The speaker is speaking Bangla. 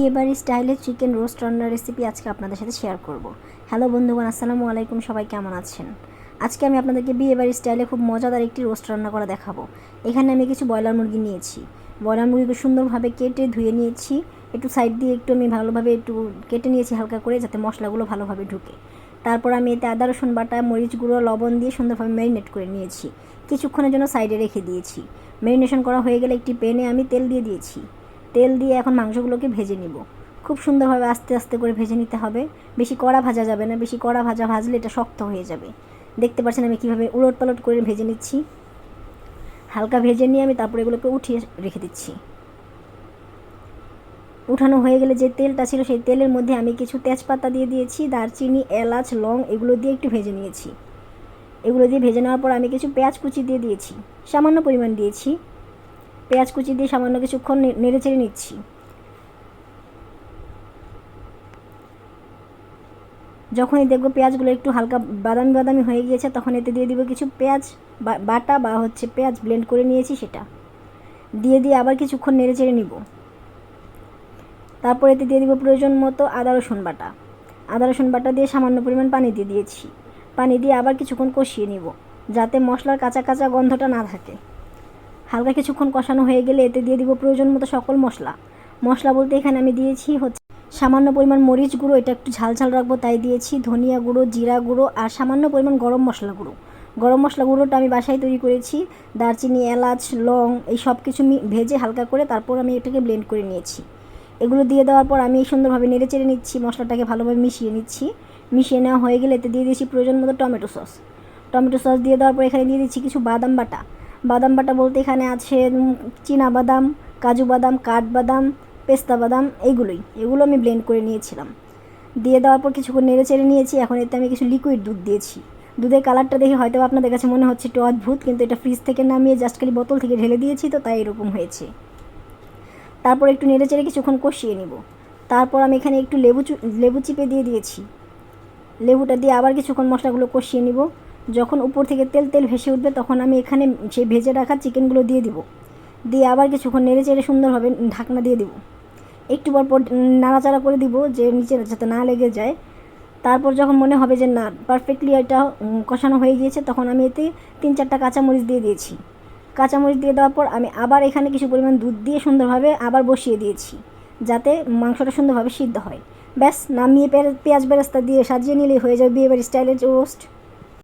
বিয়েবাড়ির স্টাইলে চিকেন রোস্ট রান্নার রেসিপি আজকে আপনাদের সাথে শেয়ার করব। হ্যালো বন্ধুগণ, আসসালামু আলাইকুম, সবাই কেমন আছেন? আজকে আমি আপনাদেরকে বিয়েবাড়ির স্টাইলে খুব মজাদার একটি রোস্ট রান্না করা দেখাবো। এখানে আমি কিছু ব্রয়লার মুরগি নিয়েছি। ব্রয়লার মুরগিকে সুন্দরভাবে কেটে ধুয়ে নিয়েছি। একটু সাইড দিয়ে একটু আমি ভালোভাবে একটু কেটে নিয়েছি হালকা করে, যাতে মশলাগুলো ভালোভাবে ঢুকে। তারপর আমি এতে আদা রসুন বাটা, মরিচ গুঁড়ো, লবণ দিয়ে সুন্দরভাবে ম্যারিনেট করে নিয়েছি। কিছুক্ষণের জন্য সাইডে রেখে দিয়েছি। ম্যারিনেশন করা হয়ে গেলে একটি প্যানে আমি তেল দিয়ে দিয়েছি। তেল দিয়ে এখন মাংসগুলোকে ভেজে নিব। খুব সুন্দরভাবে আস্তে আস্তে করে ভেজে নিতে হবে। বেশি কড়া ভাজা যাবে না, বেশি কড়া ভাজলে এটা শক্ত হয়ে যাবে। দেখতে পাচ্ছেন আমি কীভাবে উলট পালট করে ভেজে নিচ্ছি। হালকা ভেজে নিয়ে আমি তারপরে এগুলোকে উঠিয়ে রেখে দিচ্ছি। উঠানো হয়ে গেলে যে তেলটা ছিল সেই তেলের মধ্যে আমি কিছু তেজপাতা দিয়ে দিয়েছি, দারচিনি, এলাচ, লং এগুলো দিয়ে একটু ভেজে নিয়েছি। এগুলো দিয়ে ভেজে নেওয়ার পর আমি কিছু পেঁয়াজ কুচি দিয়ে দিয়েছি, সামান্য পরিমাণ দিয়েছি। পেঁয়াজ কুচি দিয়ে সামান্য কিছুক্ষণ নেড়ে চেড়ে নিচ্ছি। যখনই দেখব পেঁয়াজগুলো একটু হালকা বাদামি বাদামি হয়ে গিয়েছে, তখন এতে দিয়ে দিব কিছু পেঁয়াজ বাটা বা পেঁয়াজ ব্লেন্ড করে নিয়েছি, সেটা দিয়ে আবার কিছুক্ষণ নেড়ে চেড়ে নিব। তারপর এতে দিয়ে দিব প্রয়োজন মতো আদা রসুন বাটা দিয়ে সামান্য পরিমাণ পানি দিয়ে দিয়েছি। পানি দিয়ে আবার কিছুক্ষণ কষিয়ে নিব, যাতে মশলার কাঁচা কাঁচা গন্ধটা না থাকে। হালকা কিছুক্ষণ কষানো হয়ে গেলে এতে দিয়ে দিব প্রয়োজন মতো সকল মশলা বলতে এখানে আমি দিয়েছি সামান্য পরিমাণ মরিচ গুঁড়ো, এটা একটু ঝাল ঝাল রাখবো তাই দিয়েছি। ধনিয়া গুঁড়ো, জিরা গুঁড়ো আর সামান্য পরিমাণ গরম মশলা গুঁড়োটা আমি বাসায় তৈরি করেছি। দারচিনি, এলাচ, লং এই সব কিছু ভেজে হালকা করে তারপর আমি এটাকে ব্লেন্ড করে নিয়েছি। এগুলো দিয়ে দেওয়ার পর আমি সুন্দরভাবে নেড়ে চেড়ে নিচ্ছি, মশলাটাকে ভালোভাবে মিশিয়ে নেওয়া হয়ে গেলে এতে দিয়ে দিয়েছি প্রয়োজন মতো টমেটো সস দিয়ে দেওয়ার পর এখানে দিয়ে দিচ্ছি কিছু বাদাম বাটা বলতে এখানে আছে চীনা বাদাম, কাজু বাদাম, কাঠবাদাম, পেস্তা বাদাম, এগুলো আমি ব্লেন্ড করে নিয়েছিলাম। দিয়ে দেওয়ার পর কিছুক্ষণ নেড়ে চেড়ে নিয়েছি। এখন এতে আমি কিছু লিকুইড দুধ দিয়েছি। দুধের কালারটা দেখে হয়তো আপনাদের কাছে মনে হচ্ছে একটু অদ্ভুত, কিন্তু এটা ফ্রিজ থেকে নামিয়ে জাস্ট খালি বোতল থেকে ঢেলে দিয়েছি, তো তাই এরকম হয়েছে। তারপর একটু নেড়ে চেড়ে কিছুক্ষণ কষিয়ে নিব। তারপর আমি এখানে একটু লেবু চিপে দিয়ে দিয়েছি। লেবুটা দিয়ে আবার কিছুক্ষণ মশলাগুলো কষিয়ে নিব। যখন উপর থেকে তেল ভেসে উঠবে, তখন আমি এখানে সেই ভেজে রাখা চিকেনগুলো দিয়ে আবার কিছুক্ষণ নেড়ে চেড়ে সুন্দরভাবে ঢাকনা দিয়ে দিব। একটু পর নাড়াচাড়া করে দিব, যে নিচে যাতে না লেগে যায়। তারপর যখন মনে হবে যে না পারফেক্টলি এটা কষানো হয়ে গিয়েছে, তখন আমি এতে 3-4টা কাঁচামরিচ দিয়ে দিয়েছি। কাঁচামরিচ দিয়ে দেওয়ার পর আমি আবার এখানে কিছু পরিমাণ দুধ দিয়ে সুন্দরভাবে আবার বসিয়ে দিয়েছি, যাতে মাংসটা সুন্দরভাবে সিদ্ধ হয়। ব্যাস, নামিয়ে পেঁয়াজ বেরেস্তা দিয়ে সাজিয়ে নিলেই হয়ে যাবে বিয়েবাড়ির স্টাইলের রোস্ট।